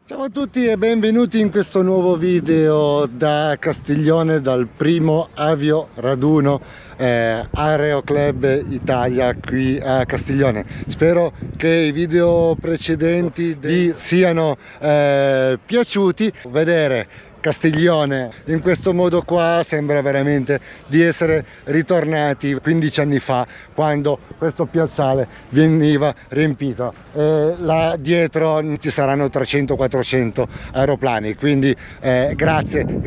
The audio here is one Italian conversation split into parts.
Ciao a tutti e benvenuti in questo nuovo video da Castiglione, dal primo avio raduno Aero Club Italia qui a Castiglione. Spero che i video precedenti vi siano piaciuti. Vedere Castiglione in questo modo qua sembra veramente di essere ritornati 15 anni fa, quando questo piazzale veniva riempito. Là dietro ci saranno 300-400 aeroplani, quindi grazie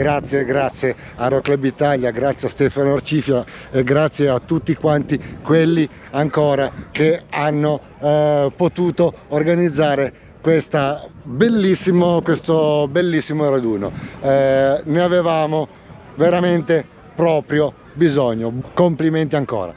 Aero Club Italia, grazie a Stefano Orcifia e grazie a tutti quanti quelli ancora che hanno potuto organizzare questo bellissimo raduno. Ne avevamo veramente proprio bisogno. Complimenti ancora.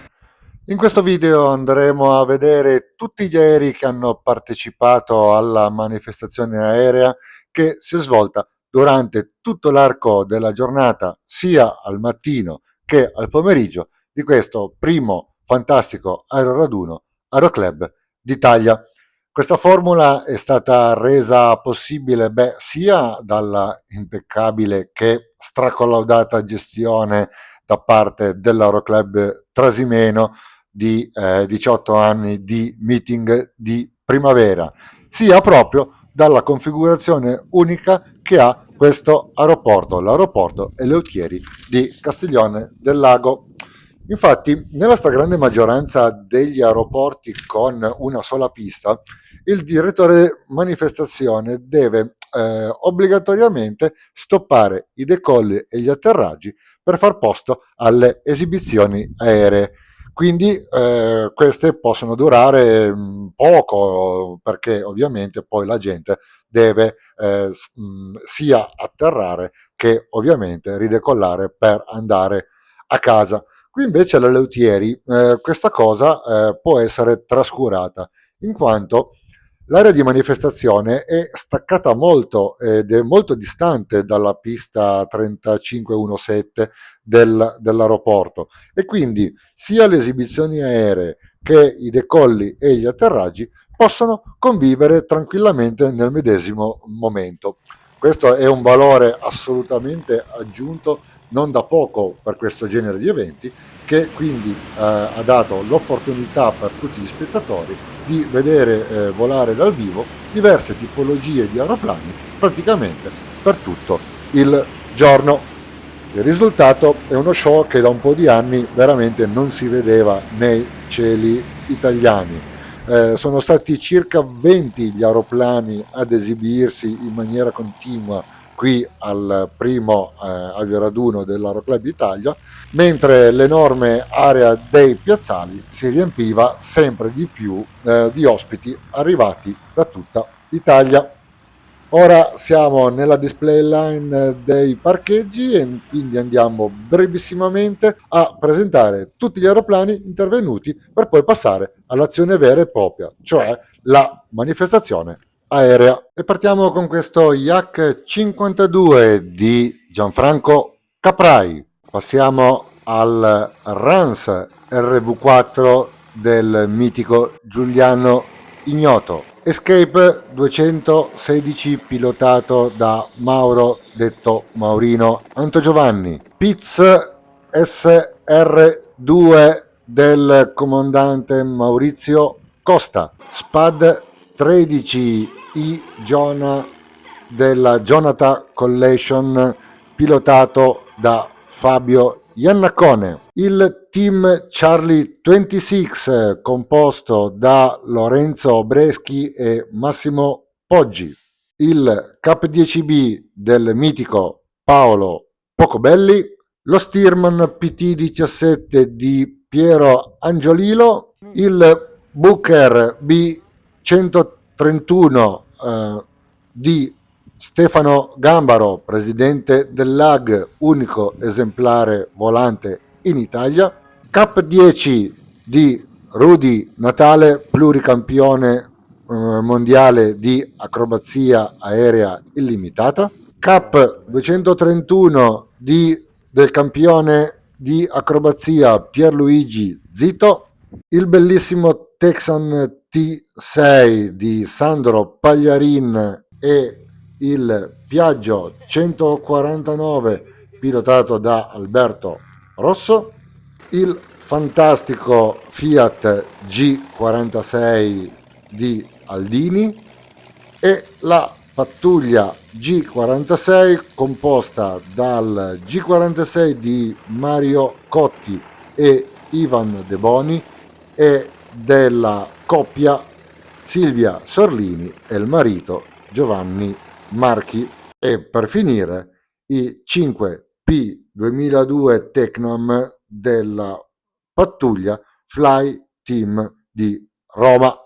In questo video andremo a vedere tutti gli aerei che hanno partecipato alla manifestazione aerea che si è svolta durante tutto l'arco della giornata, sia al mattino che al pomeriggio, di questo primo fantastico aeroraduno Aero Club d'Italia. Questa formula è stata resa possibile sia dalla impeccabile che stracollaudata gestione da parte dell'Aero Club Trasimeno di 18 anni di meeting di primavera, sia proprio dalla configurazione unica che ha questo aeroporto, l'aeroporto Eleutheri di Castiglione del Lago. Infatti, nella stragrande maggioranza degli aeroporti con una sola pista, il direttore manifestazione deve obbligatoriamente stoppare i decolli e gli atterraggi per far posto alle esibizioni aeree. Quindi queste possono durare poco, perché ovviamente poi la gente deve sia atterrare che ovviamente ridecollare per andare a casa. Qui invece all'Eleutheri questa cosa può essere trascurata, in quanto l'area di manifestazione è staccata molto ed è molto distante dalla pista 3517 dell'aeroporto, e quindi sia le esibizioni aeree che i decolli e gli atterraggi possono convivere tranquillamente nel medesimo momento. Questo è un valore assolutamente aggiunto non da poco per questo genere di eventi, che quindi ha dato l'opportunità per tutti gli spettatori di vedere volare dal vivo diverse tipologie di aeroplani praticamente per tutto il giorno. Il risultato è uno show che da un po' di anni veramente non si vedeva nei cieli italiani. Sono stati circa 20 gli aeroplani ad esibirsi in maniera continua qui al primo avioraduno dell'Aeroclub Italia, mentre l'enorme area dei piazzali si riempiva sempre di più di ospiti arrivati da tutta Italia. Ora siamo nella display line dei parcheggi e quindi andiamo brevissimamente a presentare tutti gli aeroplani intervenuti per poi passare all'azione vera e propria, cioè la manifestazione aerea. E partiamo con questo Yak 52 di Gianfranco Caprai. Passiamo al Rans RV4 del mitico Giuliano Ignoto. Escape 216 pilotato da Mauro detto Maurino Antogiovanni. Piz SR2 del comandante Maurizio Costa. Spad 13 I Giona della Jonathan Collection pilotato da Fabio Iannacone. Il team Charlie 26 composto da Lorenzo Breschi e Massimo Poggi. Il Cap 10B del mitico Paolo Pocobelli. Lo Stearman PT17 di Piero Angiolilo. Il Booker B131 di Stefano Gambaro, presidente del LAG, unico esemplare volante in Italia. Cap 10 di Rudy Natale, pluricampione mondiale di acrobazia aerea illimitata. Cap 231 del campione di acrobazia Pierluigi Zito. Il bellissimo Texan T6 di Sandro Pagliarin e il Piaggio 149 pilotato da Alberto Rosso, il fantastico Fiat G46 di Aldini e la pattuglia G46 composta dal G46 di Mario Cotti e Ivan De Boni e della coppia Silvia Sorlini e il marito Giovanni Marchi, e per finire i 5P 2002 Tecnom della pattuglia Fly Team di Roma.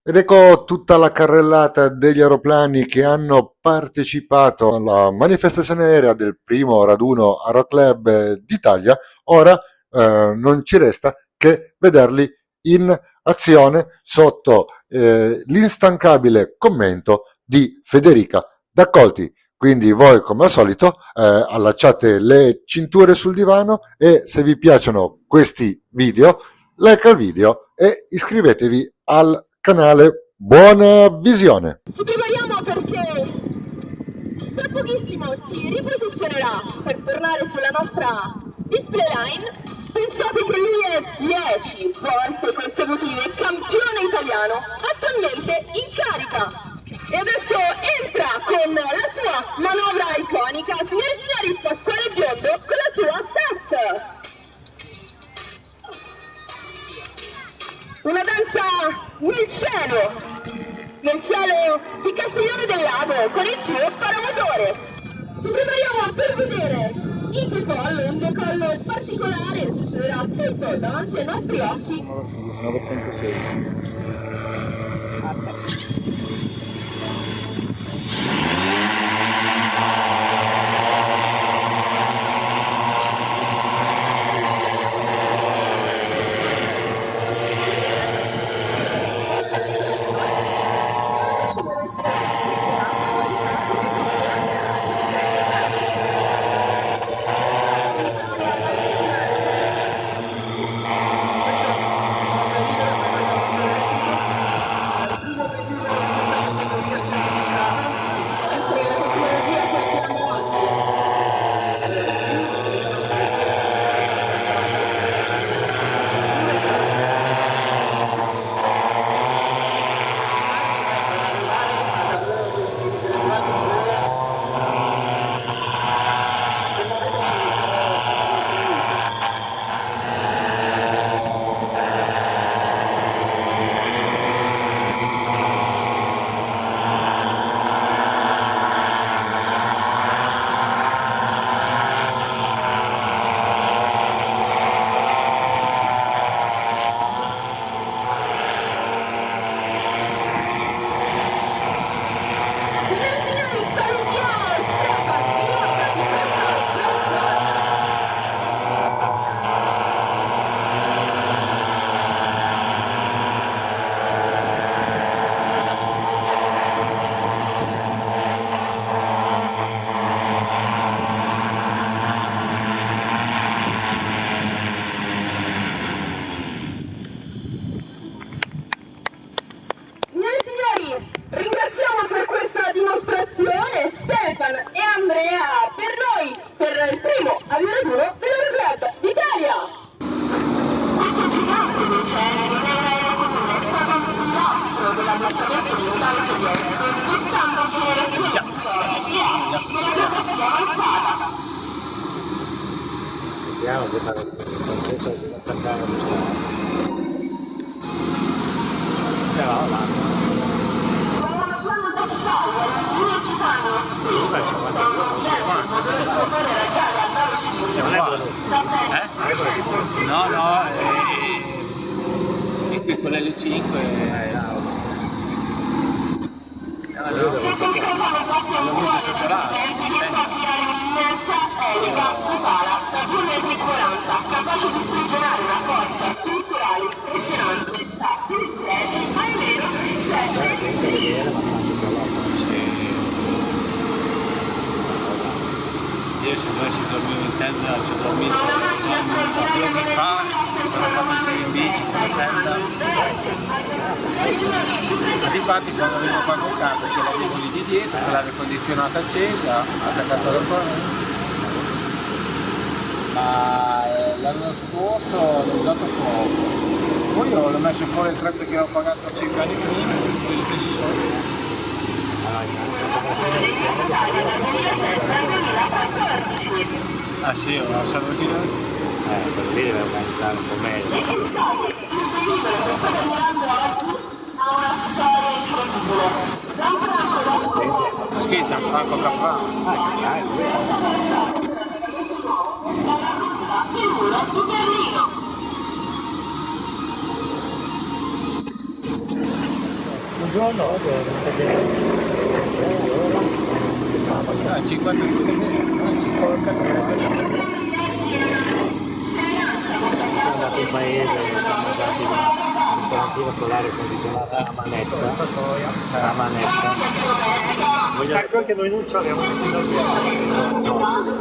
Ed ecco tutta la carrellata degli aeroplani che hanno partecipato alla manifestazione aerea del primo raduno Aero Club d'Italia. Ora non ci resta che vederli in azione sotto l'instancabile commento di Federica D'Accolti. Quindi voi, come al solito, allacciate le cinture sul divano e se vi piacciono questi video, like al video e iscrivetevi al canale. Buona visione! Ci prepariamo perché tra pochissimo si riposizionerà per tornare sulla nostra display line. Pensate che lui è 10 volte consecutive campione italiano, attualmente in carica. E adesso entra con la sua manovra iconica, signore e signori, Pasquale Biondo con la sua set. Una danza nel cielo di Castiglione del Lago con il suo paramotore. Ci prepariamo per vedere un decollo particolare, succederà tutto davanti ai nostri occhi. 906. Vediamo che fare di attaccare lo però là no, è qui con l'L5 l'ho avuto sotto là capace di sprigionare una forza strutturale impressionante da 10 a meno 7 G. invece noi ci dormiamo in tenda, ci ho dormito 2 anni fa, quando ho fatto il giro in bici con la tenda. Ma difatti quando vengo qua con carta ce l'avevo lì di dietro, con l'aria condizionata accesa, attaccato alla corrente. Ma l'anno scorso l'ho usato poco. Poi l'ho messo fuori il prezzo che ho pagato 5 anni prima, con gli stessi soldi. Ah sì, ho una salvatina? Per lì deve organizzare un po' meglio. Perché c'è un Franco Caprano? Buongiorno, 52 lire, 50 sono andato in paese, siamo andati in un ristorantino con l'aria condizionata a manetta. A manetta. Ecco che noi non ci abbiamo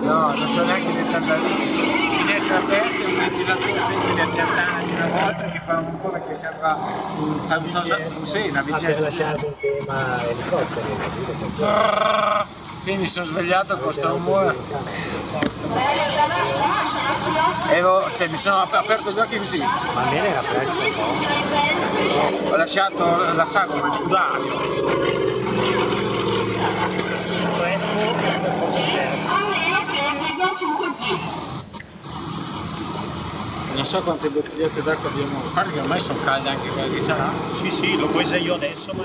No, non so neanche le zanzarine. Finestre aperte, un ventilatore sempre da piantare una volta che fa un po' perché sembra un tantosa, sì, una per vicenda. lasciare un tema elicottero. Quindi mi sono svegliato con sto rumore e mi sono aperto gli occhi così. Ma a me era fresco un po'. Ho lasciato la sagoma, il sudario. Fresco un po' diverso. Non so quante bottigliette d'acqua abbiamo. A parte che ormai sono calde anche quelle che c'ha. Sì, sì, l'ho presa io adesso, ma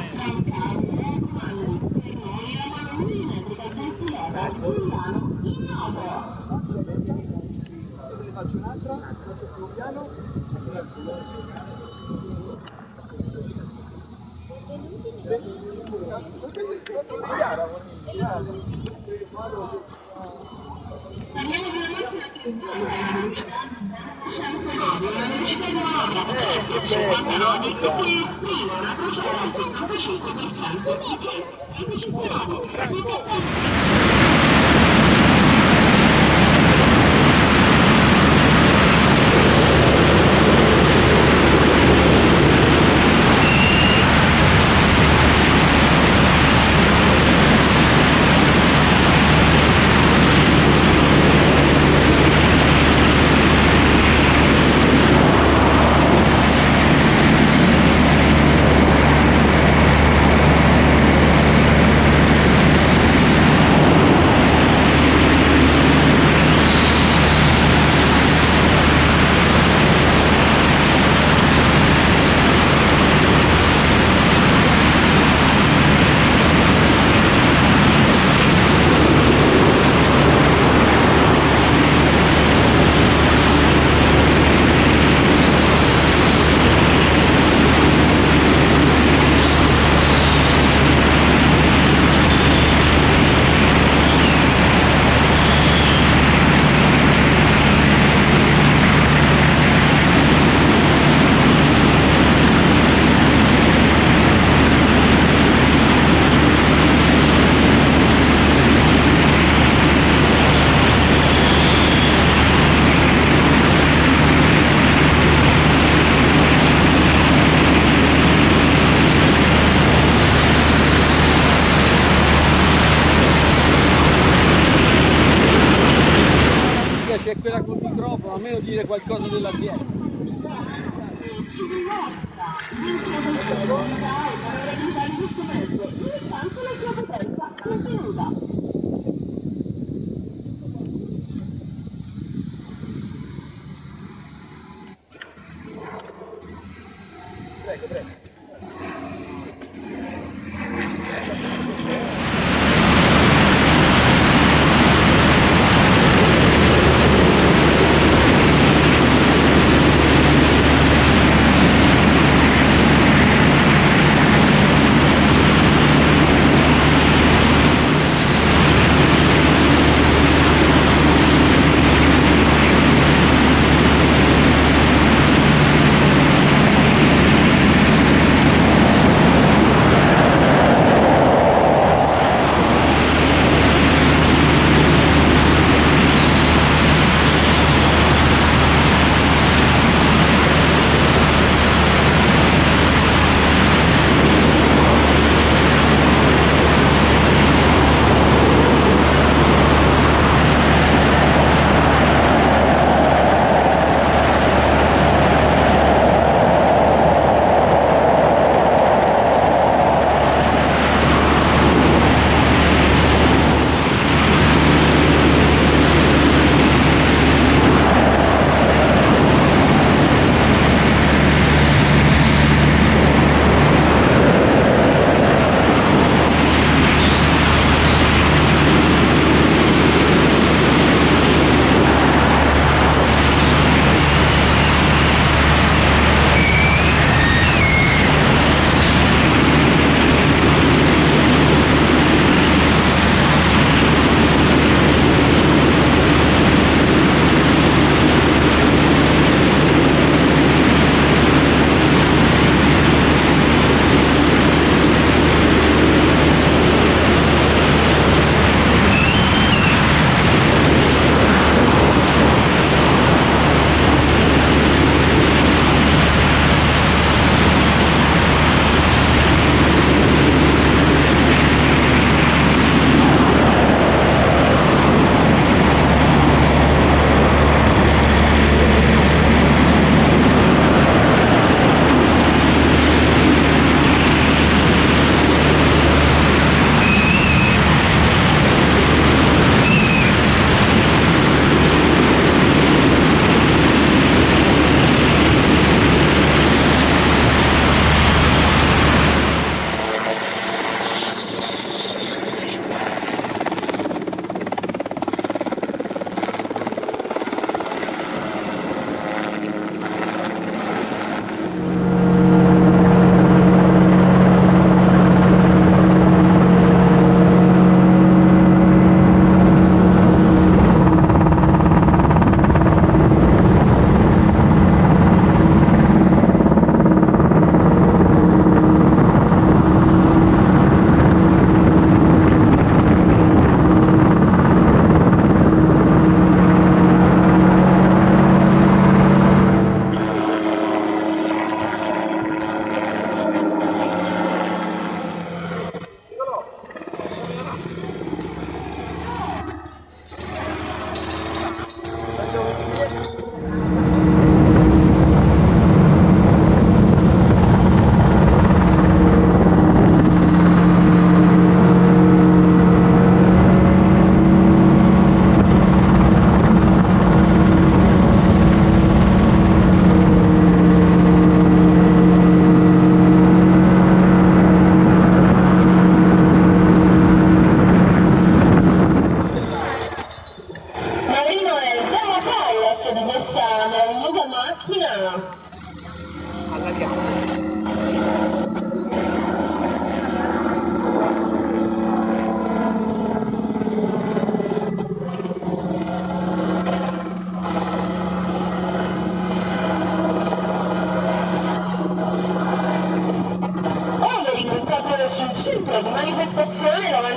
C'è quella col microfono, almeno dire qualcosa dell'azienda.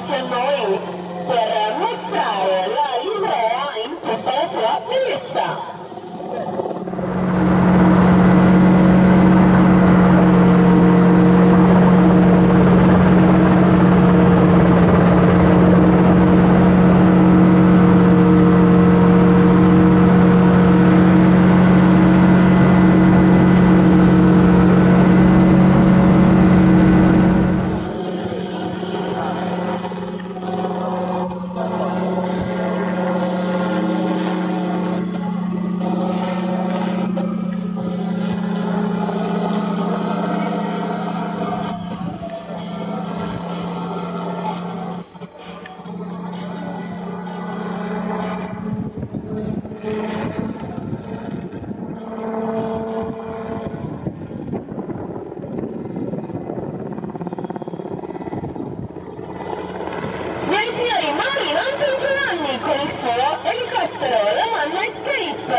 davanti a noi per mostrare la livrea in tutta la sua bellezza. Con il suo elicottero, la Manna Escape.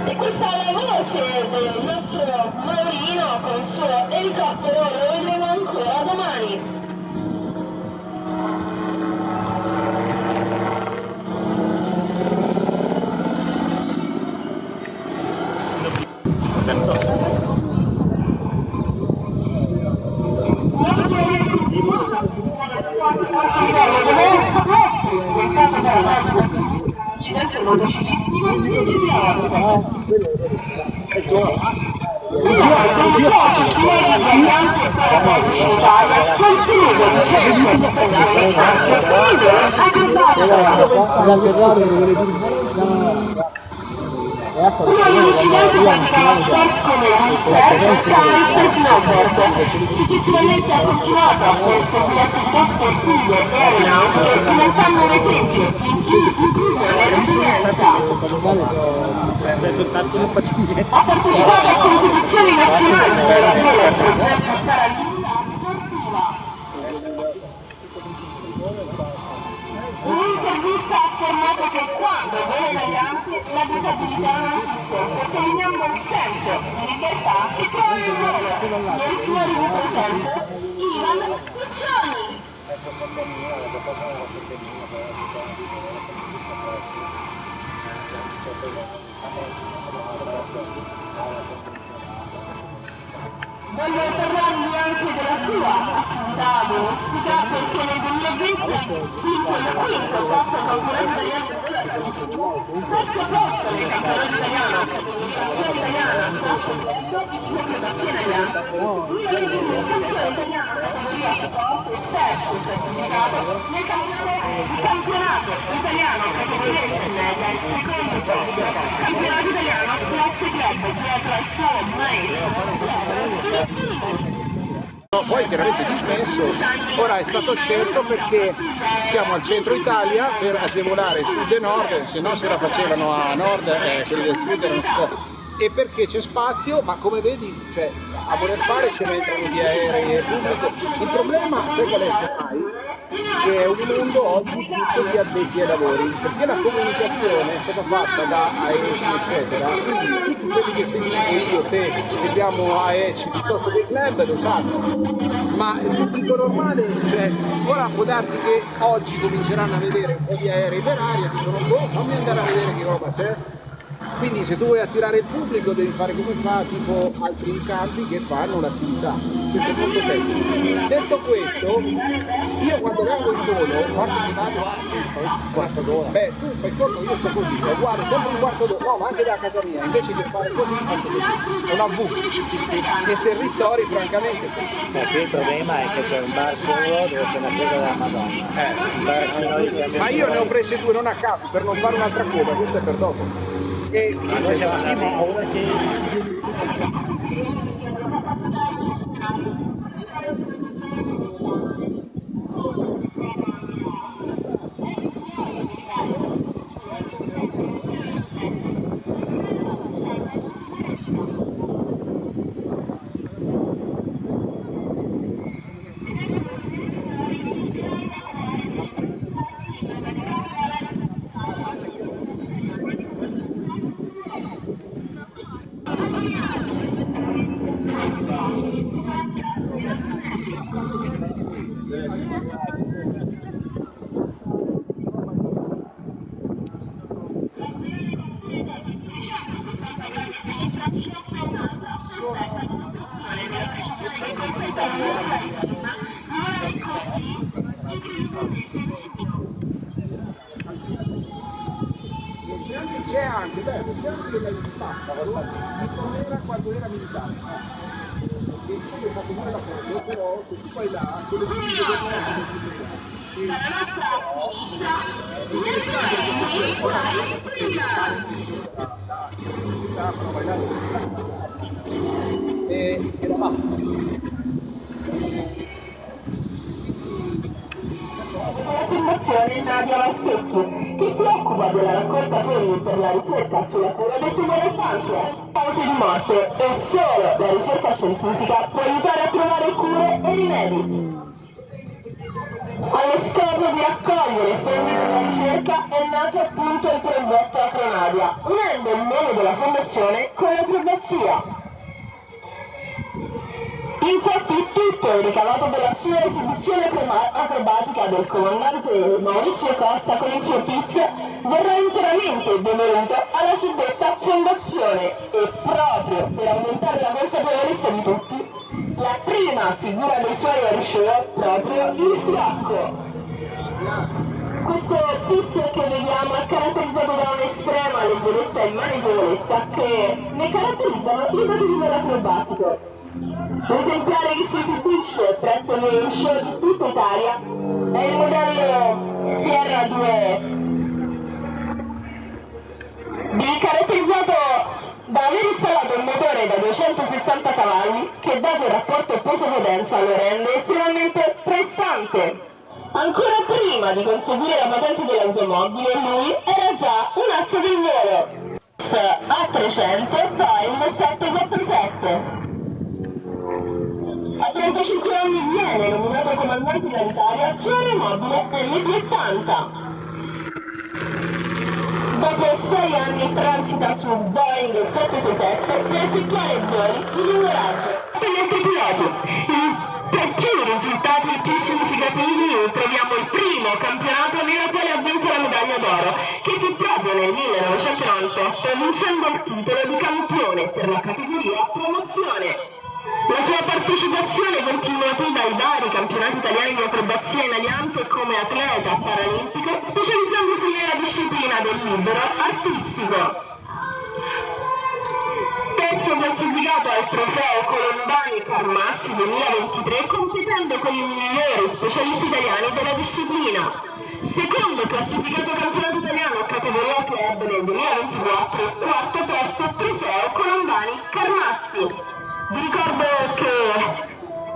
E questa è la voce del nostro Maurino con il suo elicottero, lo vedremo ancora domani. Uno degli incidenti capitava sport come windsurf, kite e snowboard. Successivamente ha continuato a perseguire attività sportive e aeronautiche, diventando un esempio in chi incluso la resilienza. Ha partecipato a competizioni nazionali e europee per portare al mondo sportiva. In un'intervista ha affermato che quando vuole variante la disabilità non esiste, sottolineando il senso di libertà che trova nel ruolo. Signori e signori, vi presento Ivan Puccioni. Voglio parlarvi anche della sua attività agonistica perché nel 2020 vince il quinto posto al campionato italiano di velocissimo, terzo posto nel campionato italiano, campionato italiano, posto diretto in acrobazione aerea, il campione italiano categoria sport e terzo classificato nel campionato italiano categoria intermedia e secondo posto, campionato italiano classe club dietro al suo maestro. Poi chiaramente dismesso, ora è stato scelto perché siamo al centro Italia per agevolare sud e nord, se no se la facevano a nord quelli del sud erano scopi. E perché c'è spazio, ma come vedi, cioè, a voler fare ce ne entrano di aerei e pubblico. Il problema, sai qual è mai? Che è un mondo oggi tutto di addetti ai lavori, perché la comunicazione è stata fatta da AECI eccetera, quindi tutti quelli che seguivo io, te, seguiamo AECI piuttosto che club lo sanno, ma il pubblico normale, cioè, ora può darsi che oggi cominceranno a vedere un po' di aerei per aria, dicono boh, fammi andare a vedere che roba c'è. quindi se tu vuoi attirare il pubblico devi fare come fa tipo altri campi che fanno un'attività. Questo è molto semplice. Detto questo, io quando vengo in volo, guarda che vado a un quarto d'ora. Beh, tu fai conto, io sto così, guarda, sempre un quarto d'ora, no, ma anche da casa mia, invece che fare così faccio così. Una V. E se ristori, francamente. Qui il problema è che c'è un bar solo dove c'è una chiesa della Madonna. Ma io ne ho prese due non a caso per non fare un'altra coda, questo è per dopo. E noi siamo andati a una che c'è anche, c'è anche la pasta, mi tornerà quando era militare. E io ho fatto pure la foto, però se tu fai là, quello che mi dalla nostra sinistra, signori e la La Fondazione Nadia Valsecchi, che si occupa della raccolta fondi per la ricerca sulla cura del tumore al pancreas. Cause di morte e solo la ricerca scientifica può aiutare a trovare cure e rimedi. Allo scopo di raccogliere fondi per la ricerca è nato appunto il progetto Acronadia, unendo il nome della fondazione con l'acrobazia. Infatti tutto il ricavato della sua esibizione acrobatica del comandante Maurizio Costa con il suo Piz verrà interamente devoluto alla suddetta fondazione e proprio per aumentare la consapevolezza di tutti, la prima figura dei suoi airshow è proprio il fiacco. Questo Piz che vediamo è caratterizzato da un'estrema leggerezza e manegevolezza che ne caratterizzano le doti dell'acrobatico. L'esemplare che si esibisce presso le show di tutta Italia è il modello Sierra 2B, caratterizzato da aver installato un motore da 260 cavalli che, dato il rapporto peso-potenza, lo rende estremamente prestante. Ancora prima di conseguire la patente dell'automobile, lui era già un asse del volo. A300 Boeing 747. A 35 anni viene nominato comandante planetario su aeromobile MD-80. Dopo 6 anni transita su Boeing 767 per effettuare voli di lungo raggio. Per gli altri piloti, tra i risultati più significativi troviamo il primo campionato nella quale ha vinto la medaglia d'oro, che fu proprio nel 1998, vincendo il titolo di campione per la categoria promozione. La sua partecipazione continuativa ai vari campionati italiani di acrobazia in aliante come atleta paralimpico, specializzandosi nella disciplina del libero artistico. Terzo classificato al trofeo Colombani Carmassi 2023, competendo con i migliori specialisti italiani della disciplina. Secondo classificato campionato italiano categoria club nel 2024, quarto posto trofeo Colombani Carmassi. Vi ricordo che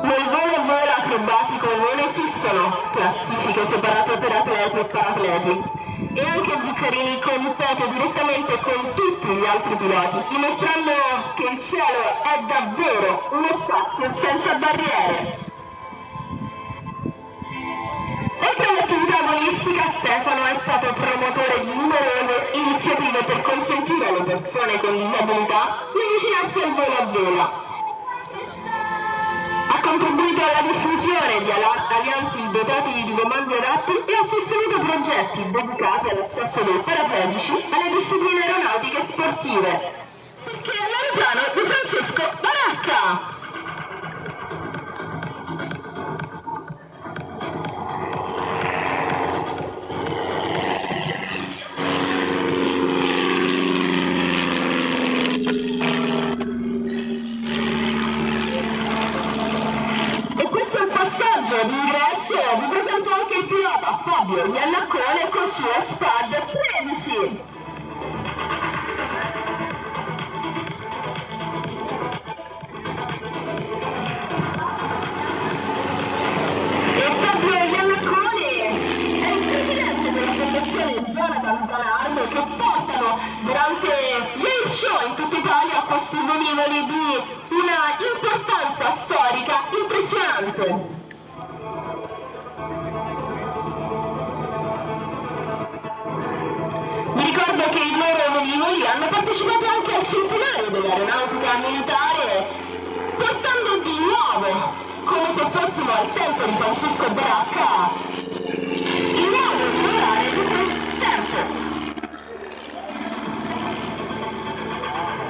nel volo acrobatico non esistono classifiche separate per atleti e paratleti, e anche Zuccarini compete direttamente con tutti gli altri piloti, dimostrando che il cielo è davvero uno spazio senza barriere. Oltre all'attività agonistica, Stefano è stato promotore di numerose iniziative per consentire alle persone con disabilità di avvicinarsi al volo a vela. A contribuito alla diffusione di alianti dotati di comandi adatti e ha sostenuto progetti dedicati all'accesso dei paraplegici alle discipline aeronautiche sportive. Perché è l'aeroplano di Francesco Baracca! D'ingresso vi presento anche il pilota Fabio Iannaccone col suo SPAD 13. E Fabio Iannaccone è il presidente della fondazione Jonathan Zanardo, che portano durante gli air show in tutta Italia questi velivoli di una importanza storica impressionante. Che i loro velivoli hanno partecipato anche al centenario dell'aeronautica militare, portando di nuovo, come se fossimo al tempo di Francesco Baracca, il modo di volare di quel tempo.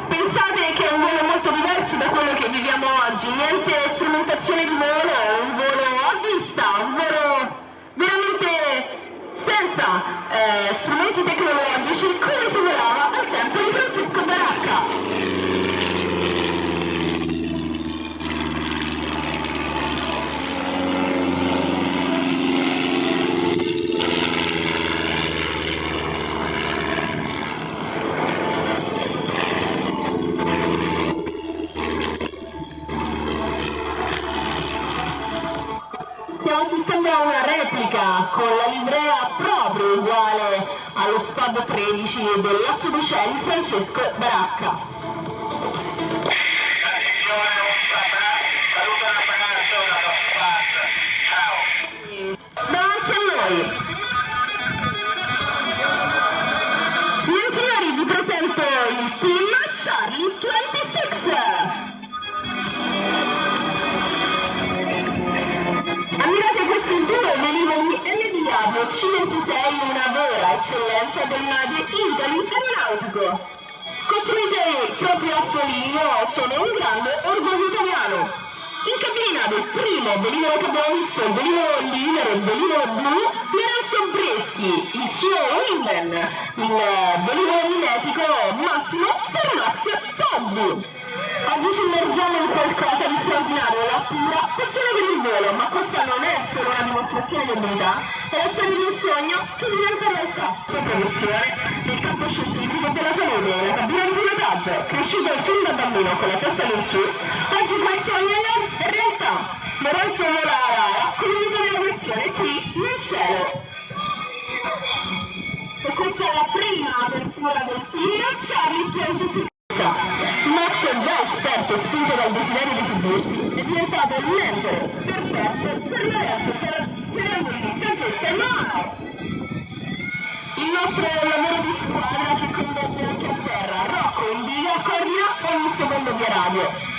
Pensate che è un volo molto diverso da quello che viviamo oggi, niente strumentazione di volo, un volo a vista, un volo veramente senza strumenti tecnologici, come si volava al tempo di Francesco Baracca. Stiamo assistendo a una replica con la livrea proprio uguale allo SPAD 13 dell'Asso dei Cieli Francesco Baracca. Davanti a noi, signore e signori, vi presento il team Charlie 26. Ammirate questi due velivoli NBW C26, una vera eccellenza del Made Italy aeronautico. Costruite proprio a Foligno, sono un grande orgoglio italiano. In cabina del primo velivolo che abbiamo visto, il velivolo Liner, il velivolo blu, Lorenzo Breschi, il CEO Winden, il velivolo mimetico Massimo Starmax Poggi. Oggi ci immergiamo in qualcosa di straordinario, la pura passione per il volo, ma questa non è solo una dimostrazione di abilità, è la storia di un sogno che diventa realtà. Sua professione nel campo scientifico della salute, nella cabina di pilotaggio, cresciuto fin da bambino con la testa in su, oggi quel sogno è realtà. Lorenzo vola a Rara con un'unità di navigazione qui nel cielo. E questa è la prima apertura del team Charlie 26. Max, già esperto, spinto dal desiderio di esibirsi, è diventato il mentore perfetto per Lorenzo, sperando di saggezza e know-how. Il nostro lavoro di squadra che coinvolge anche a terra, Rocco in diga coordina ogni secondo via radio.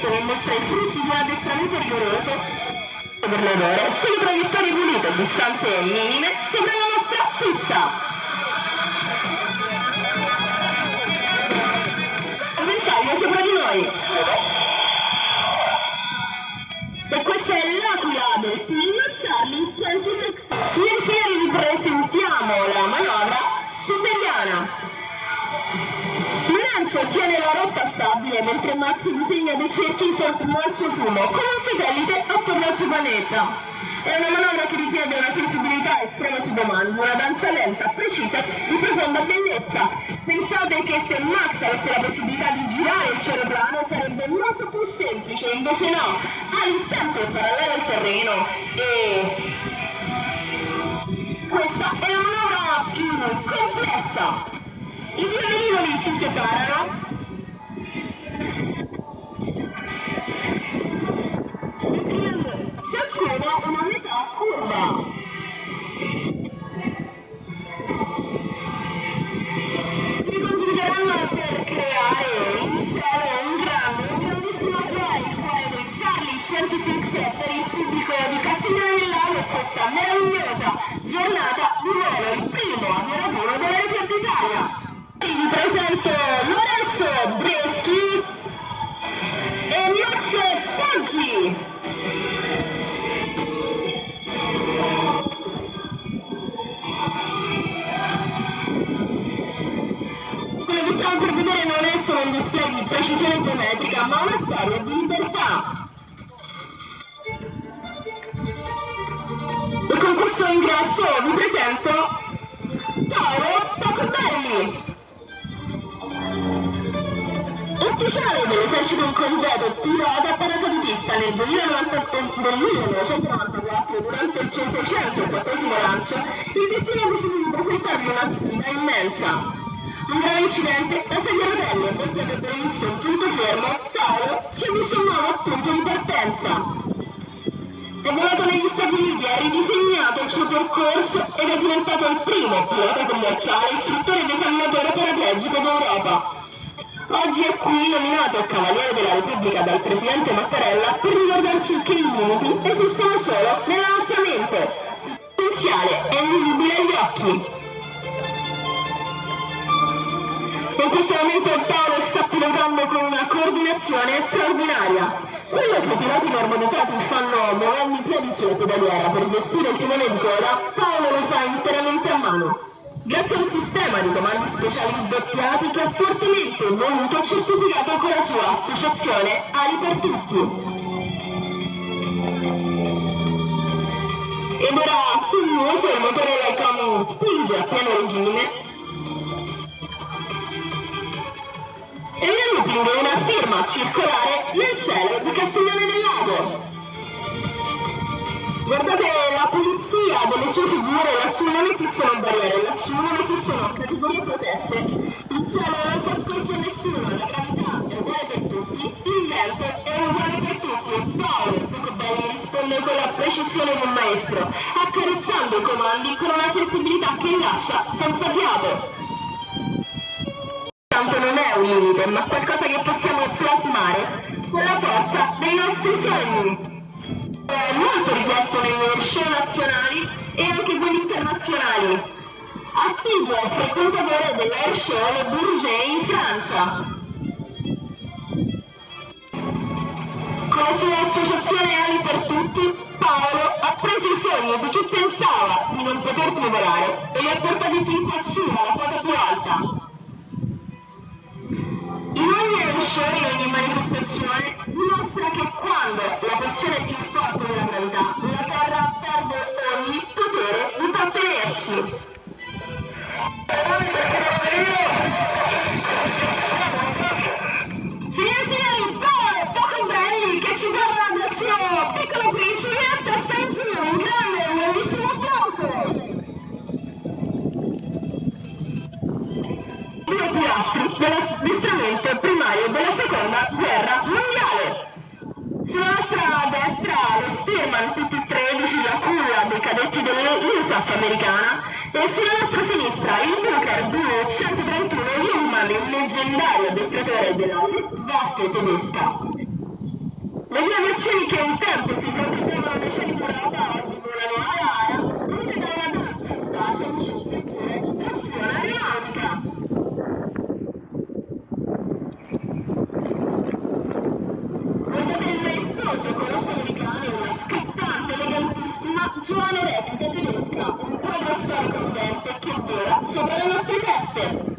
E mostra i frutti di un addestramento rigoroso per le ore, solo traiettorie pulite, distanze minime sopra la nostra pista. Un ventaglio sopra di noi. E questa è l'aquila del team Charlie 26. Signori e signori, vi presentiamo la manovra siberiana. Lorenzo tiene la rotta stabile mentre Max disegna dei cerchi intorno al suo fumo con un satellite attorno al suo pianeta. È una manovra che richiede una sensibilità estrema sui comandi, una danza lenta, precisa, di profonda bellezza. Pensate che se Max avesse la possibilità di girare il suo aeroplano sarebbe molto più semplice, invece no, ali sempre parallelo al terreno e questa è una manovra più complessa. I due velivoli si separano questa meravigliosa giornata di volo, il primo aeroporto della Repubblica d'Italia. Vi presento Lorenzo Breschi e Max Poggi. Quello che stiamo per vedere non è solo un display di precisione geometrica, ma una storia di libertà. E con questo ingresso vi presento Paolo Pacobelli, ufficiale dell'esercito in congedo, pilota paracadutista nel 1994 durante il suo 604° lancio. Il destino decide di presentargli una sfida immensa. Un grave incidente, la sedia a rotelle, molti avrebbero visto un punto fermo, Paolo ci ha messo un nuovo punto di partenza. È volato negli Stati Uniti, ha ridisegnato il suo percorso ed è diventato il primo pilota commerciale, istruttore ed esaminatore paraplegico d'Europa. Oggi è qui nominato Cavaliere della Repubblica dal Presidente Mattarella per ricordarci che i limiti esistono solo nella nostra mente. L'essenziale è invisibile agli occhi. In questo momento Paolo sta pilotando con una coordinazione straordinaria. Quello che i piloti normodotati fanno muovendo i piedi sulla pedaliera per gestire il timone di coda, Paolo lo fa interamente a mano. Grazie a un sistema di comandi speciali sdoppiati che ha fortemente voluto e certificato con la sua associazione Ali per Tutti. Ed ora sull'uso il motore Lycoming spinge a pieno regime e il looping è una firma circolare nel cielo di Castiglione del Lago. Guardate la pulizia delle sue figure, lassù non esistono barriere, lassù non esistono categorie protette, il cielo non fa scorgere nessuno, la gravità è uguale per tutti, il vento è uguale per tutti e Paolo Pacobelli risponde con la precisione di un maestro, accarezzando i comandi con una sensibilità che lascia senza fiato. Tanto non è un limite, ma qualcosa che possiamo plasmare con la forza dei nostri sogni. È molto richiesto negli air show nazionali e anche quelli internazionali. Assiduo frequentatore dell'air show Le Bourget in Francia. Con la sua associazione Ali per Tutti, Paolo ha preso i sogni di chi pensava di non poter volare e li ha portati fin quassù alla quota più alta. In ogni air show, in ogni manifestazione, dimostra che quando la pressione è più forte della gravità, la Terra perde ogni potere di trattenerci. Signore e signori, Paolo Pacobelli che ci parla del suo piccolo principe a testa in giù, un grande e bellissimo applauso! Due pilastri dell'addestramento primario della seconda guerra mondiale. Sulla nostra destra lo Stearman PT-13, la culla dei cadetti dell'USAF americana, e sulla nostra sinistra il Booker Bu-131 Lindman, il leggendario addestratore della Luftwaffe tedesca. Le due nazioni che un tempo si fronteggiavano nei cieli d'Europa oggi volano ala ala, unite da una danza di pace, amicizia e pure passione aeronautica. Guardate il maestoso colosso americano, una scrittante, elegantissima, giovane replica tedesca, un quadro storico vivente che vola sopra le nostre teste.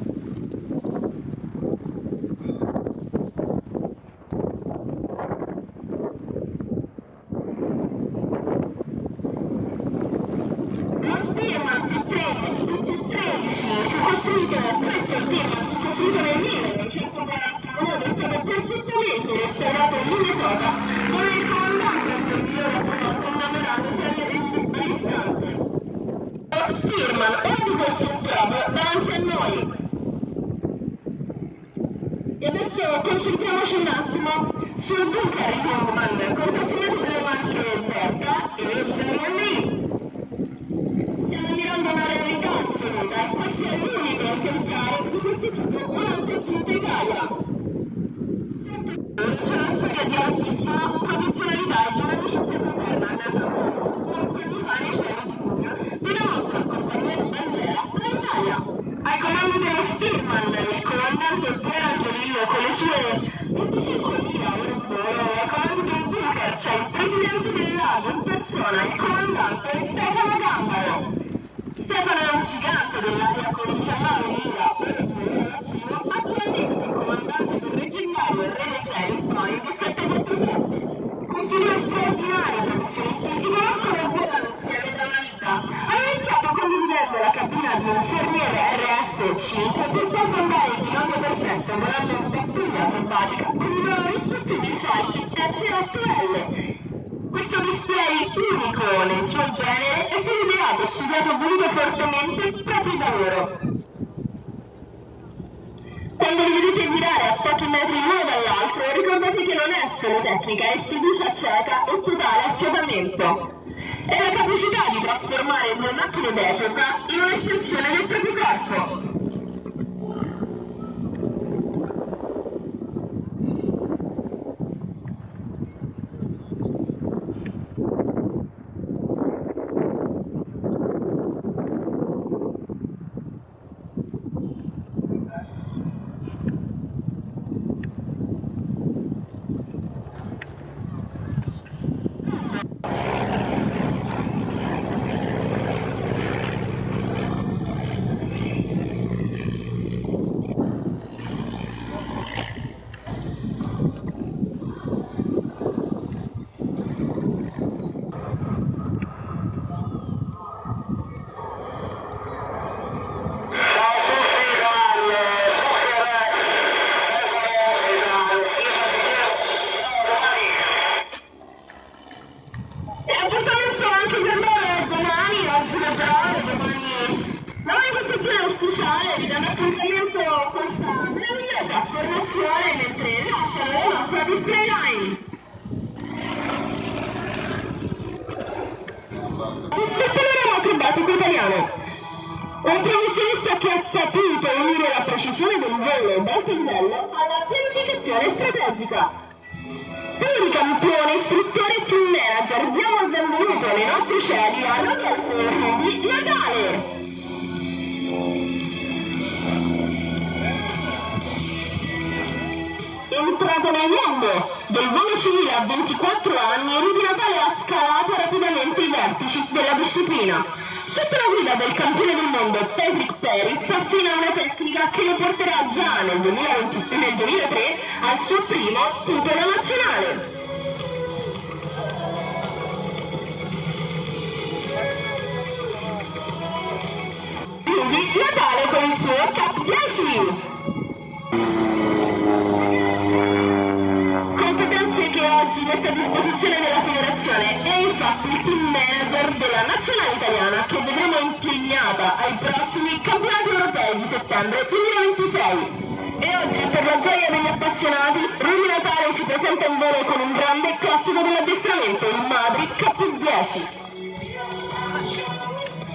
Lo Stearman PT-13 fu costruito nel 1949 ed è stato perfettamente restaurato in Minnesota, dove il comandante anteriore ha trovato innamorandosi all'istante. Lo Stearman ora di questo proprio davanti a noi. E adesso concentriamoci un attimo sul Booker Lindman, contrassegnato dalle marche Delta e GMI. Stiamo mirando una realtà assoluta e questo è l'unico esemplare di questo tipo volante in tutta Italia. C'è una storia di altissima professionalità e di un'amicizia fraterna nata molti anni fa nei cieli sue 25.000 ore di volo a comando del bunker c'è il presidente del lago in persona, il comandante Stefano Gambaro. Stefano è un gigante dell'aria con 19.000 ore di volo attivo, attualmente comandante del leggendario Re dei Cieli Boeing 747. Questi due straordinari professionisti si conoscono e volano insieme da una vita. Hanno iniziato condividendo la cabina di un Fermier RF-5 per poi fondare il binomio perfetto volando in pattuglia acrobatica con i loro rispettivi flight F8L. Questo display unico nel suo genere è stato ideato, studiato e voluto fortemente proprio da loro. Quando li vedete girare a pochi metri l'uno dall'altro, ricordate che non è solo tecnica, è fiducia cieca e totale affidamento. È la capacità di trasformare due macchine d'epoca in un'estensione del proprio corpo. Mentre lasciano la nostra display line. Il panorama acrobatico italiano. Un professionista che ha saputo unire la precisione del volo ad alto livello alla pianificazione strategica. Pluricampione, istruttore e team manager, diamo il benvenuto nei nostri cieli a Rodolfo Rudi Natale. Entrato nel mondo del volo civile a 24 anni, Rudy Natale ha scalato rapidamente i vertici della disciplina. Sotto la guida del campione del mondo Patrick Paris affina una tecnica che lo porterà già nel 2003 al suo primo titolo nazionale. Rudy Natale con il suo Cap 10. Competenze che oggi mette a disposizione della federazione è infatti il team manager della nazionale italiana che vedremo impegnata ai prossimi campionati europei di settembre 2026. E oggi, per la gioia degli appassionati, Rudy Natale si presenta in volo con un grande classico dell'addestramento, il Maverick K10.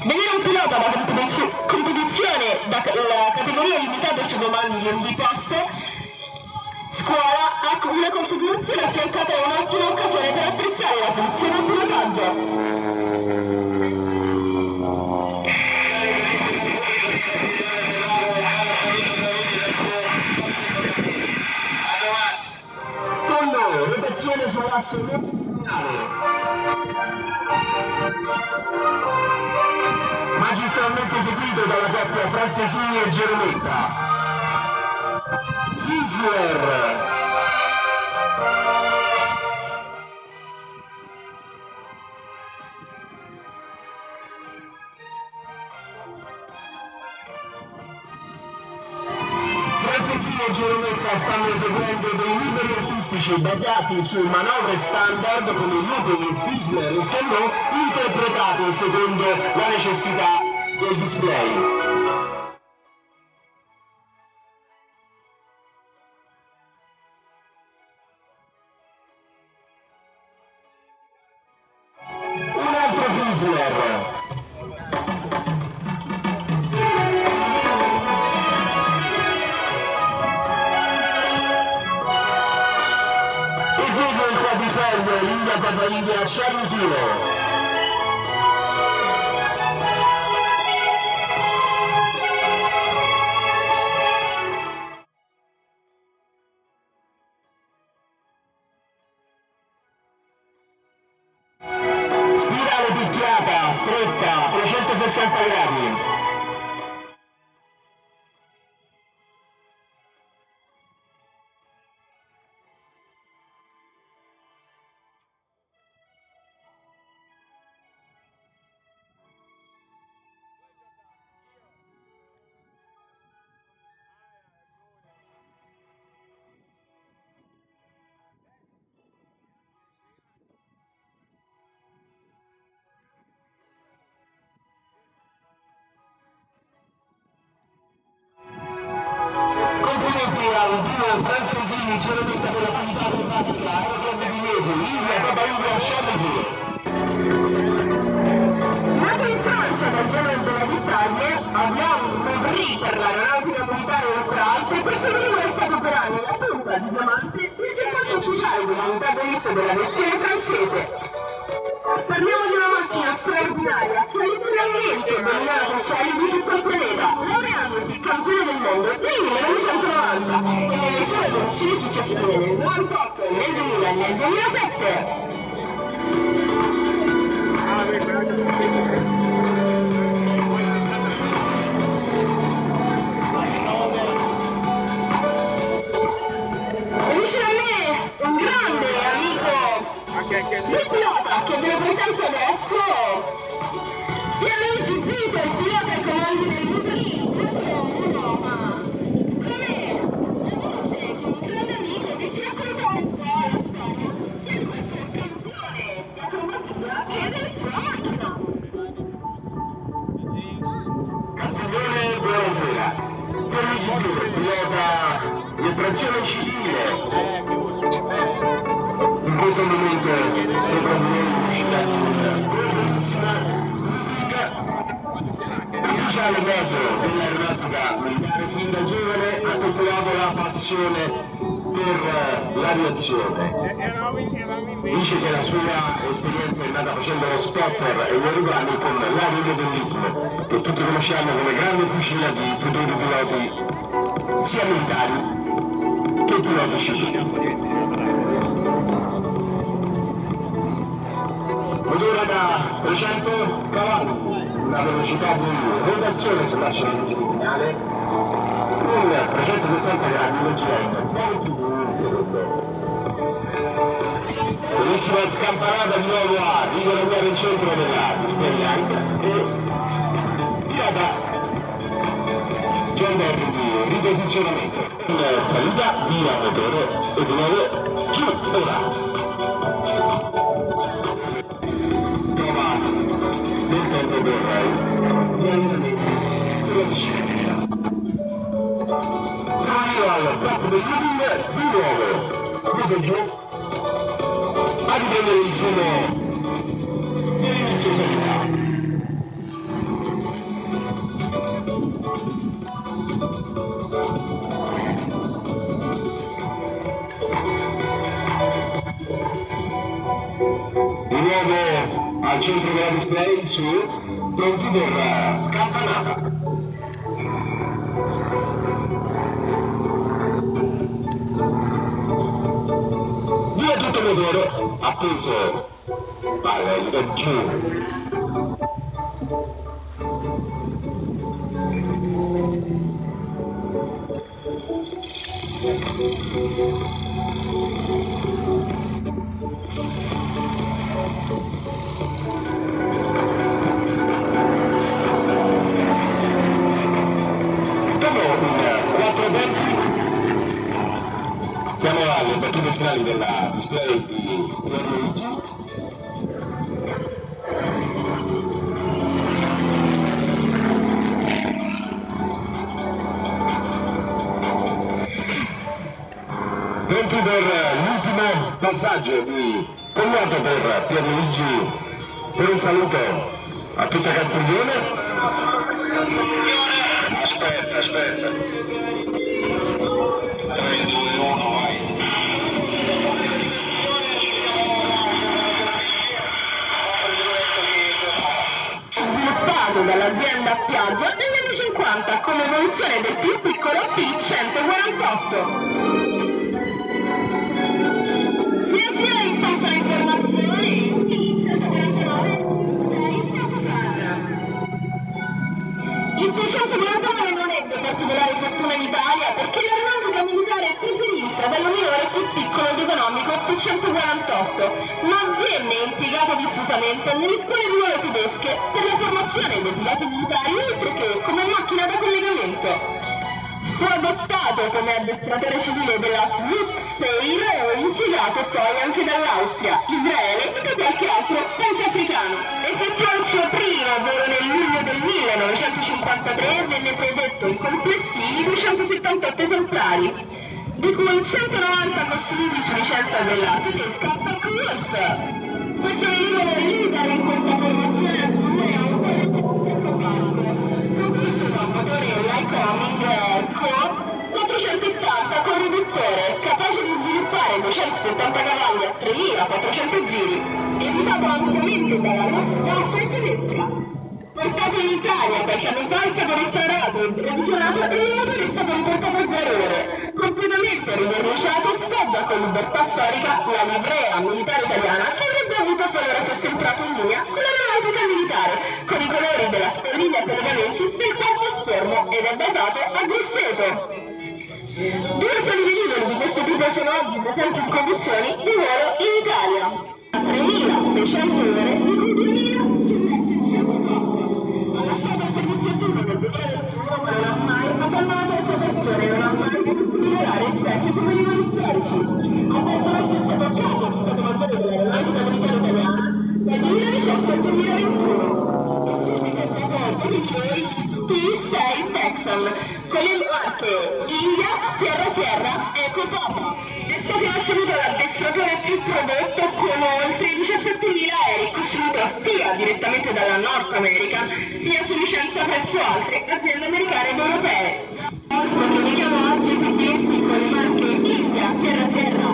Vedere un pilota da competizione da categoria limitata sui comandi di un biposto scuola ha una configurazione affiancata a un'ottima occasione per apprezzare la funzione del pilotaggio. Con rotazione sull'asse longitudinale. Magistralmente eseguito dalla coppia Francesini e Gerometta. Fizzler. Francesini e Gerometta stanno eseguendo dei numeri artistici basati su manovre standard come il looping, il Fizzler e il cannot, interpretate secondo la necessità del display. Un altro Fizzler. Esegue il quadrifoglio Linda Papalivia Ciarutino. laterale picchiata, stretta, 360 gradi. Francesini, giornalista della comunità aeronautica, Aeroclub di Liegi, Livia Babaluga, Charles. Nato in Francia dal genere della Vittoria, abbiamo un Mavri per l'aeronautica militare ultra-alta e questo primo è stato per anni la punta di diamante del circuito ufficiale dell'unità d'elite dell'aviazione francese. Parliamo di una macchina straordinaria che letteralmente dominato cieli di tutto il pianeta, laureandosi campione del mondo nel 1990 e nelle sue evoluzioni successive nel 98, nel 2000 e nel 2007. E vicino a me un grande amico il pilota che ve lo presento adesso, Pierluigi Zito, il pilota e comando del motorino, ma come la voce di un grande amico che ci racconta un po' la storia sia di questo campione di acrobazia che della sua macchina. Castiglione, buonasera. Pierluigi Zito, pilota di estrazione civile. In questo momento sopra di noi l'uscita di una bellissima rubrica. Ufficiale metro dell'aeronautica militare, fin da giovane ha coltivato la passione per l'aviazione. Dice che la sua esperienza è nata facendo lo spotter e gli aeroplani con l'aeromodellismo, che tutti conosciamo come grande fucina di futuri piloti sia militari che piloti civili. Motore da 300 cavalli, una velocità di rotazione sull'asse longitudinale, un 360 gradi lo gira in poco più di un secondo. Bellissima scampanata di nuovo a ricollegare il centro della display line e pilota John Barry di riposizionamento. In salita, via motore e di nuovo giù ora. Del tempo per gli allenamenti della disciplina. Tornino al top del looping di nuovo, questo giù, a riprendere il suono dell'inizio salita. Di nuovo al centro della display su, pronti per scampanata. Via tutto motore, appeso al giù. Siamo alle battute finali della display di Pierluigi. Pronti per l'ultimo passaggio di comando per Pierluigi, per un saluto a tutta Castiglione. Aspetta. 3, 2, 1, vai. Sviluppato dall'azienda Piaggio negli anni 50 come evoluzione del più piccolo P148. Sia in passo alle informazioni, P149 più piccolo ed economico P148, ma venne impiegato diffusamente nelle scuole di volo tedesche per la formazione dei piloti militari, oltre che come macchina da collegamento. Fu adottato come addestratore civile della Swutseir e impiegato poi anche dall'Austria, Israele e da qualche altro paese africano. Effettuò il suo primo volo nel luglio del 1953 e venne prodotto in complessivi 278 esemplari, di cui 190 costruiti su licenza della tedesca Focke-Wulf. Questo velivolo leader in questa formazione è un politonico acrobatico, propulso da un motore Lycoming Co 480 con riduttore, capace di sviluppare 270 cavalli a 3400 giri ed usato ampiamente dalla Luftwaffe tedesca. Portato in Italia qualche anno fa è stato restaurato e revisionato e il motore è stato riportato a 0 ore. Completamente rinverniciato, sfoggia con libertà storica la livrea militare italiana che avrebbe avuto qualora fosse entrato in linea con l'aeronautica militare, con i colori della squadriglia permanenti del quarto stormo ed è basato a Grosseto. 2 soli velivoli di questo tipo sono oggi presenti in condizioni di volo in Italia. 3.600 ore, di cui 2.000 sull'F-104. Ha lasciato il servizio attivo nel 2021, ma non ha mai abbandonato la sua passione, non ha mai smesso di volare, specie su velivoli storici. Alberto Rossi è stato capo di Stato Maggiore dell'Aeronautica Militare Italiana dal 2018 al 2021 e subito dopo velivoli T-6 Texan con le marche India, Sierra, Eco Papa. È stato in assoluto l'addestratore più prodotto con oltre 17.000 aerei, costruito sia direttamente dalla Nord America sia su licenza presso altre aziende americane ed europee. L'altro che vediamo oggi esibirsi con le marche India, Sierra,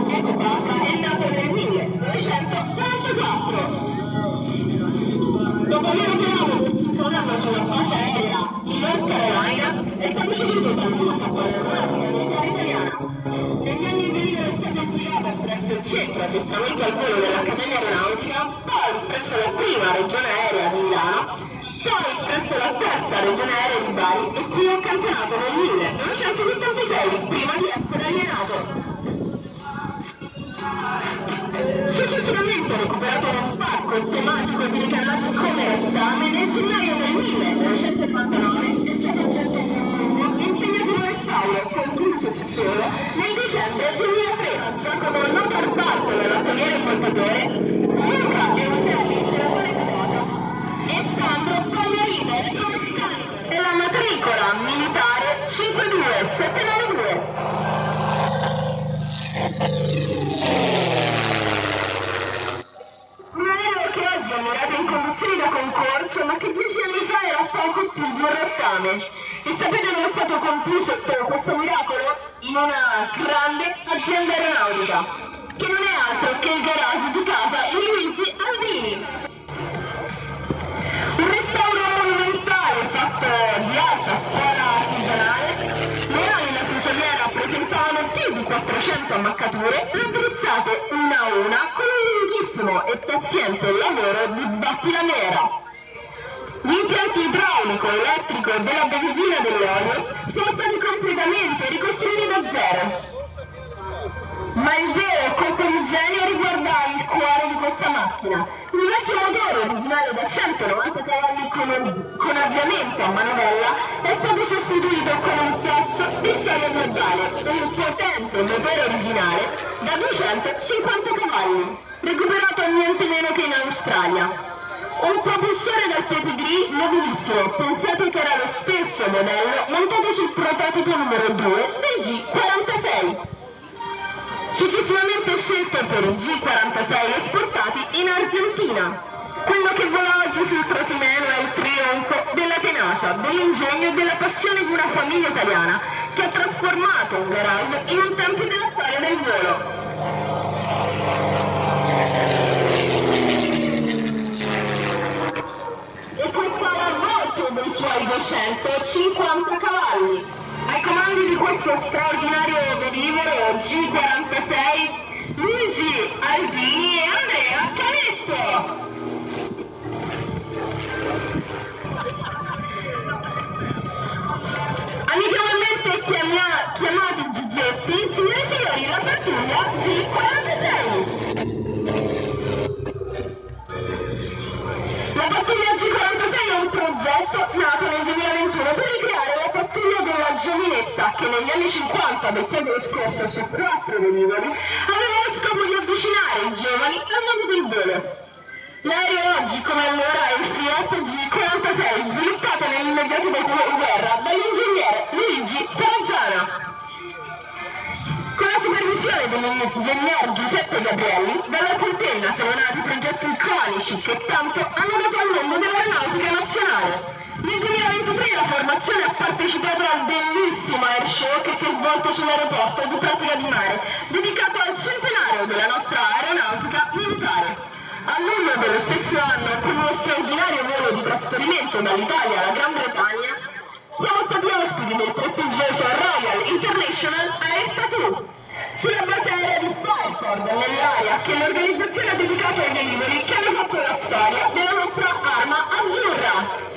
Eco Papa è nato nel 1944. Dopo aver operato per circa un anno sulla base aerea di North Carolina, è stato ceduto dall'USA con l'aeronautica militare italiana. Negli anni il velivolo è stato impiegato presso il centro addestramento al volo dell'Accademia Aeronautica, poi presso la prima regione aerea di Milano, poi presso la terza regione aerea di Bari e qui accantonato nel 1976, prima di essere alienato. Successivamente ha recuperato un parco tematico di ricanati come rettame nel gennaio del 1999 è stato oggetto di un lungo e impegnativo restauro, conclusosi solo nel dicembre 2003. Giacomo Notarbartolo, l'attoniere portatore, Luca Eusebi, operatore pilota, e Sandro Pagliarino, elettromeccanico, e la matricola militare 52792. Un aereo che oggi è ammirato in condizioni da concorso, ma che 10 anni fa era poco più di un rottame. E sapete dove è stato concluso questo miracolo? In una grande azienda aeronautica, che non è altro che il garage di casa di Luigi Albini. Un restauro monumentale fatto di alta scuola artigianale. Le ali della fusoliera presentavano più di 400 ammaccature, raddrizzate una a una con un lunghissimo e paziente lavoro di battilamera. Gli impianti idraulico, elettrico e della benzina e dell'olio sono stati completamente ricostruiti da zero. Ma il vero colpo di genio riguarda il cuore di questa macchina. Un vecchio motore originale da 190 cavalli con avviamento a manovella è stato sostituito con un pezzo di storia globale, un potente motore originale da 250 cavalli, recuperato niente meno che in Australia. Un propulsore dal pedigree nobilissimo, pensate che era lo stesso modello montato sul prototipo numero 2 del G46. Successivamente scelto per i G46 esportati in Argentina. Quello che vola oggi sul Trasimeno è il trionfo della tenacia, dell'ingegno e della passione di una famiglia italiana che ha trasformato un garage in un tempio della storia del volo. Dei suoi 250 cavalli. Ai comandi di questo straordinario velivolo G46 Luigi Albini e Andrea Canetto. Amichevolmente chiamati Gigetti, signore e signori, la pattuglia che negli anni 50 del secolo scorso su 4 velivoli aveva lo scopo di avvicinare i giovani al mondo del volo. L'aereo oggi, come allora, è il Fiat G46, sviluppato nell'immediato dopoguerra dall'ingegnere Luigi Ferraggiano. Con la supervisione dell'ingegner Giuseppe Gabrielli, dalla cui penna sono nati progetti iconici che tanto hanno dato al mondo dell'aeronautica nazionale. Nel 2023 la formazione ha partecipato al bellissimo air show che si è svolto sull'aeroporto di Pratica di Mare, dedicato al centenario della nostra aeronautica militare. A luglio dello stesso anno, con uno straordinario volo di trasferimento dall'Italia alla Gran Bretagna, siamo stati ospiti del prestigioso Royal International Air Tattoo, sulla base aerea di Fairford, nell'area che l'organizzazione ha dedicato ai velivoli che hanno fatto la storia della nostra arma azzurra.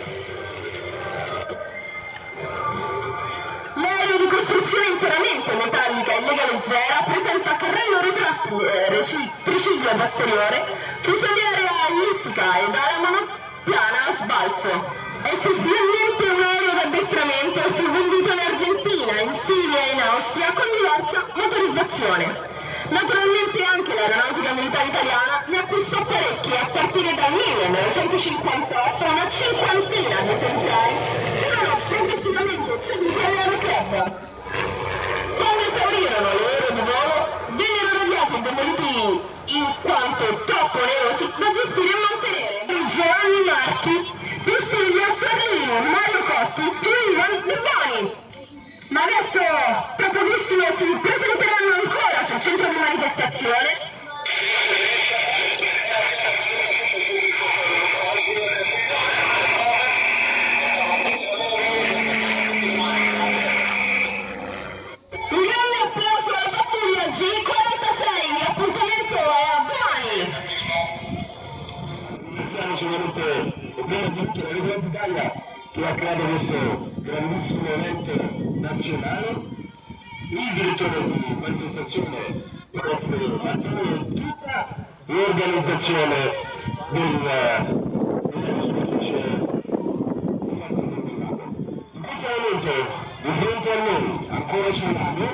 L'aereo di costruzione interamente metallica e lega leggera presenta carrello retrattile triciclo posteriore, fusoliera ellittica ed ala monoplana a sbalzo. È sostanzialmente un aereo d'addestramento e fu venduto in Argentina, in Siria e in Austria con diversa motorizzazione. Naturalmente anche l'aeronautica militare italiana ne acquistò parecchi a partire dal 1958 una cinquantina di esemplari furono progressivamente ceduti all'Aeroclub. Quando esaurirono le ore di volo vennero radiati e demoliti in quanto troppo onerosi da gestire e mantenere. Giovanni Marchi, Silvia Sorlini, Mario Cotti, Ivan Urbani. Ma adesso, tra pochissimo, si presenteranno ancora sul centro di manifestazione. Un grande applauso alla pattuglia G46, l'appuntamento è a domani. Ringraziamo sicuramente prima di tutto la Repubblica d'Italia che ha creato questo grandissimo evento nazionale, il direttore di manifestazione per essere Martino e tutta l'organizzazione della superficie in questo momento di fronte a noi, ancora sul lago,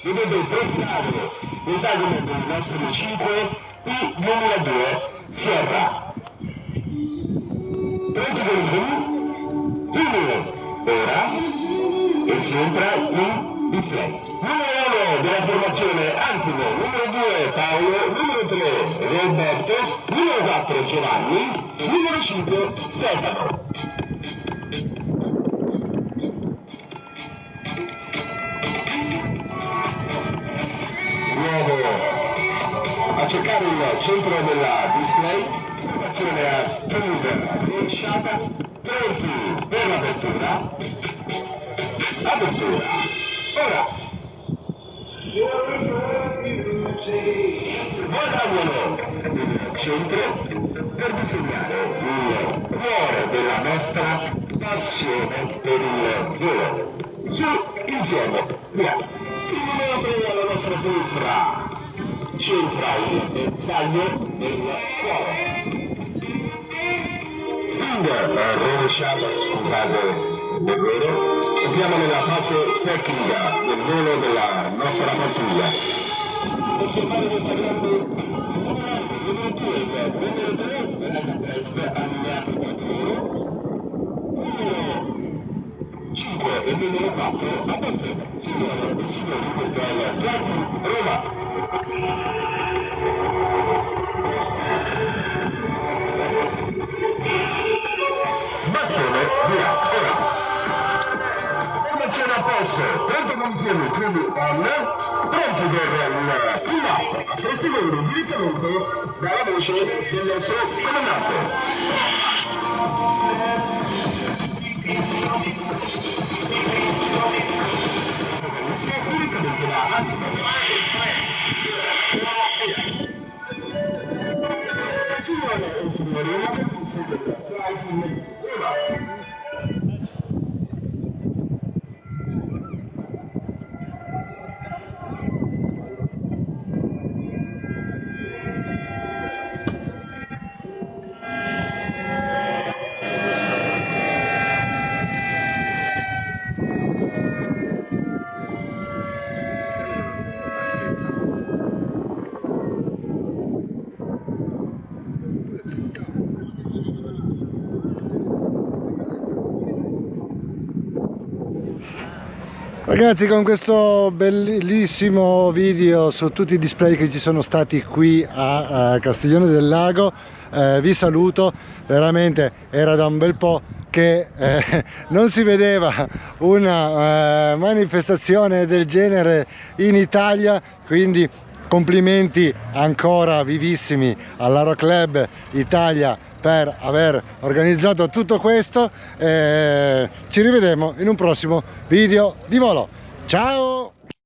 vedete profilare l'esagono dei nostri 5 P2002 Sierra. Pronti con i fine ora e si entra in display. Numero 1 della formazione Antimo, numero 2 Paolo, numero 3 Roberto, numero 4 Giovanni, numero 5 Stefano. Nuovo a cercare il centro della display, formazione a string rovesciata, pronti per l'apertura. Apertura. Ora. Vogliamo il centro per disegnare il cuore della nostra passione per il volo. Su, insieme, via. Il numero 3 alla nostra sinistra centra il bersaglio del cuore. String rovesciata, scusate davvero, entriamo nella fase tecnica del volo della nostra pattuglia. Osservare questa grande numero 2, il numero 3 verrà a test allineato tra loro, numero 5 e numero 4 a posteriore. Signore e signori, questo è il Flight Roma. Bastone, via, ora. Formazione a posto, pronto con insieme, freni on, pronti per il prima, a 3 secondi direttamente dalla voce del nostro comandante. Direttamente da Antimo. Signore e signori, una permessa del Flight Roma. Ragazzi, con questo bellissimo video su tutti i display che ci sono stati qui a Castiglione del Lago vi saluto. Veramente era da un bel po' che non si vedeva una manifestazione del genere in Italia, quindi complimenti ancora vivissimi all'Aero Club Italia per aver organizzato tutto questo. Ci rivedremo in un prossimo video di volo. Ciao!